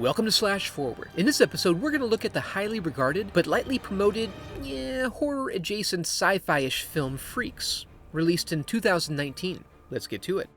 Welcome to Slash Forward. In this episode, we're going to look at the highly regarded but lightly promoted, horror-adjacent sci-fi-ish film Freaks, released in 2019. Let's get to it.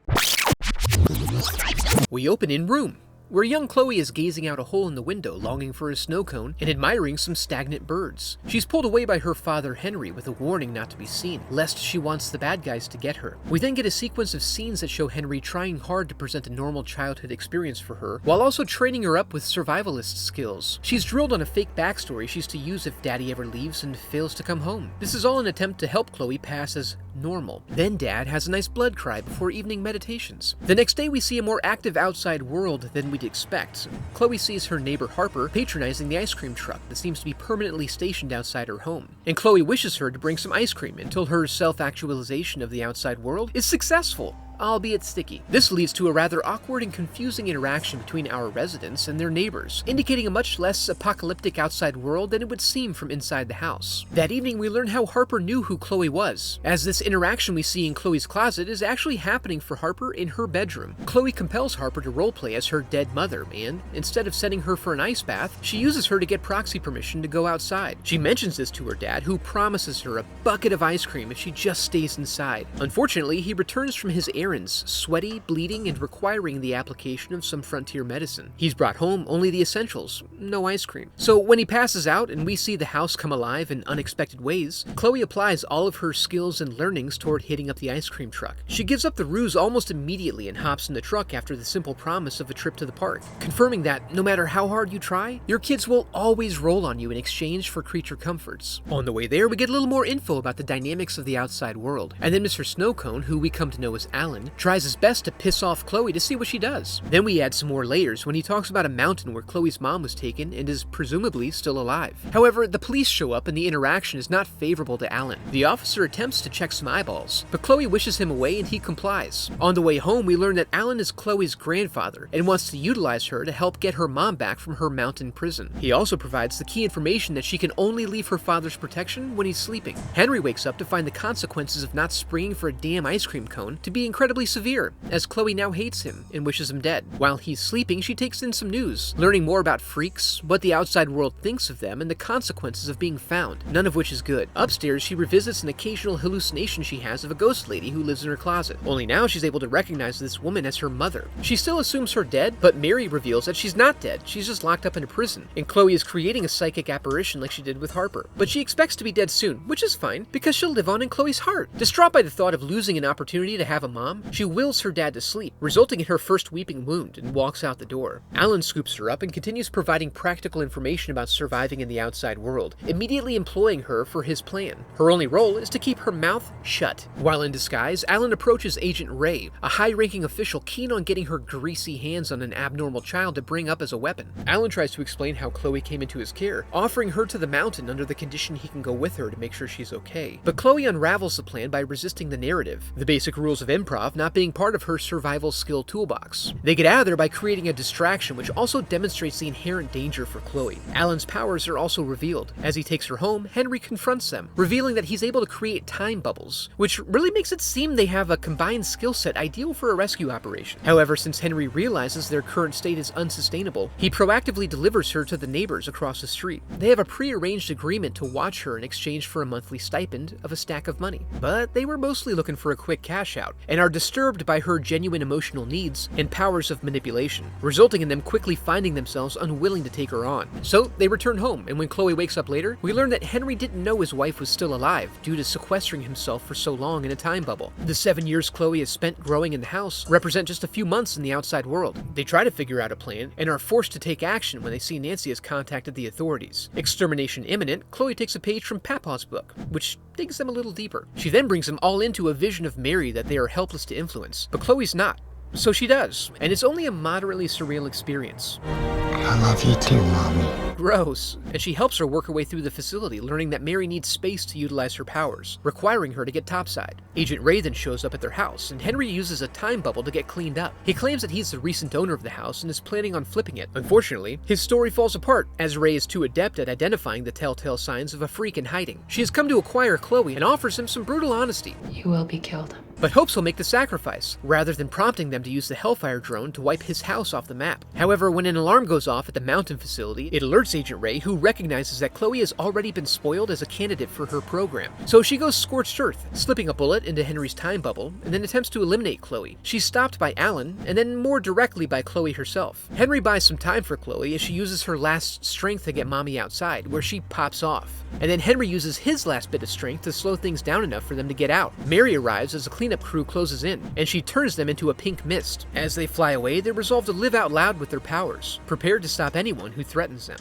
We open in Room, where young Chloe is gazing out a hole in the window, longing for a snow cone and admiring some stagnant birds. She's pulled away by her father Henry with a warning not to be seen, lest she wants the bad guys to get her. We then get a sequence of scenes that show Henry trying hard to present a normal childhood experience for her, while also training her up with survivalist skills. She's drilled on a fake backstory she's to use if Daddy ever leaves and fails to come home. This is all an attempt to help Chloe pass as normal. Then Dad has a nice blood cry before evening meditations. The next day we see a more active outside world than we'd expect. Chloe sees her neighbor Harper patronizing the ice cream truck that seems to be permanently stationed outside her home, and Chloe wishes her to bring some ice cream until her self-actualization of the outside world is successful, albeit sticky. This leads to a rather awkward and confusing interaction between our residents and their neighbors, indicating a much less apocalyptic outside world than it would seem from inside the house. That evening we learn how Harper knew who Chloe was, as this interaction we see in Chloe's closet is actually happening for Harper in her bedroom. Chloe compels Harper to roleplay as her dead mother, and instead of sending her for an ice bath, she uses her to get proxy permission to go outside. She mentions this to her dad, who promises her a bucket of ice cream if she just stays inside. Unfortunately, he returns from his errands, sweaty, bleeding, and requiring the application of some frontier medicine. He's brought home only the essentials, no ice cream. So when he passes out and we see the house come alive in unexpected ways, Chloe applies all of her skills and learnings toward hitting up the ice cream truck. She gives up the ruse almost immediately and hops in the truck after the simple promise of a trip to the park, confirming that no matter how hard you try, your kids will always roll on you in exchange for creature comforts. On the way there, we get a little more info about the dynamics of the outside world, and then Mr. Snowcone, who we come to know as Alan, tries his best to piss off Chloe to see what she does. Then we add some more layers when he talks about a mountain where Chloe's mom was taken and is presumably still alive. However, the police show up and the interaction is not favorable to Alan. The officer attempts to check some eyeballs, but Chloe wishes him away and he complies. On the way home, we learn that Alan is Chloe's grandfather and wants to utilize her to help get her mom back from her mountain prison. He also provides the key information that she can only leave her father's protection when he's sleeping. Henry wakes up to find the consequences of not springing for a damn ice cream cone to be incredibly severe, as Chloe now hates him and wishes him dead. While he's sleeping, she takes in some news, learning more about freaks, what the outside world thinks of them, and the consequences of being found, none of which is good. Upstairs, she revisits an occasional hallucination she has of a ghost lady who lives in her closet. Only now she's able to recognize this woman as her mother. She still assumes her dead, but Mary reveals that she's not dead, she's just locked up in a prison, and Chloe is creating a psychic apparition like she did with Harper. But she expects to be dead soon, which is fine, because she'll live on in Chloe's heart. Distraught by the thought of losing an opportunity to have a mom, she wills her dad to sleep, resulting in her first weeping wound, and walks out the door. Alan scoops her up and continues providing practical information about surviving in the outside world, immediately employing her for his plan. Her only role is to keep her mouth shut. While in disguise, Alan approaches Agent Ray, a high-ranking official keen on getting her greasy hands on an abnormal child to bring up as a weapon. Alan tries to explain how Chloe came into his care, offering her to the mountain under the condition he can go with her to make sure she's okay. But Chloe unravels the plan by resisting the narrative, the basic rules of improv not being part of her survival skill toolbox. They get out of there by creating a distraction which also demonstrates the inherent danger for Chloe. Alan's powers are also revealed. As he takes her home, Henry confronts them, revealing that he's able to create time bubbles, which really makes it seem they have a combined skill set ideal for a rescue operation. However, since Henry realizes their current state is unsustainable, he proactively delivers her to the neighbors across the street. They have a pre-arranged agreement to watch her in exchange for a monthly stipend of a stack of money. But they were mostly looking for a quick cash out, and are disturbed by her genuine emotional needs and powers of manipulation, resulting in them quickly finding themselves unwilling to take her on. So they return home, and when Chloe wakes up later, we learn that Henry didn't know his wife was still alive due to sequestering himself for so long in a time bubble. The 7 years Chloe has spent growing in the house represent just a few months in the outside world. They try to figure out a plan and are forced to take action when they see Nancy has contacted the authorities. Extermination imminent, Chloe takes a page from Papa's book, which digs them a little deeper. She then brings them all into a vision of Mary that they are helpless to influence, but Chloe's not. So she does, and it's only a moderately surreal experience. I love you too, Mommy. Gross. And she helps her work her way through the facility, learning that Mary needs space to utilize her powers, requiring her to get topside. Agent Ray then shows up at their house, and Henry uses a time bubble to get cleaned up. He claims that he's the recent owner of the house and is planning on flipping it. Unfortunately, his story falls apart, as Ray is too adept at identifying the telltale signs of a freak in hiding. She has come to acquire Chloe and offers him some brutal honesty. You will be killed. but hopes he'll make the sacrifice, rather than prompting them to use the Hellfire drone to wipe his house off the map. However, when an alarm goes off at the mountain facility, it alerts Agent Ray, who recognizes that Chloe has already been spoiled as a candidate for her program. So she goes scorched earth, slipping a bullet into Henry's time bubble, and then attempts to eliminate Chloe. She's stopped by Alan, and then more directly by Chloe herself. Henry buys some time for Chloe as she uses her last strength to get Mommy outside, where she pops off. And then Henry uses his last bit of strength to slow things down enough for them to get out. Mary arrives as the cleanup crew closes in, and she turns them into a pink mist. As they fly away, they resolve to live out loud with their powers, prepared to stop anyone who threatens them.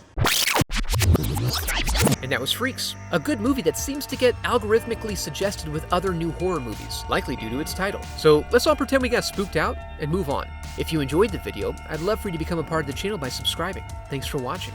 And that was Freaks, a good movie that seems to get algorithmically suggested with other new horror movies, likely due to its title. So let's all pretend we got spooked out and move on. If you enjoyed the video, I'd love for you to become a part of the channel by subscribing. Thanks for watching.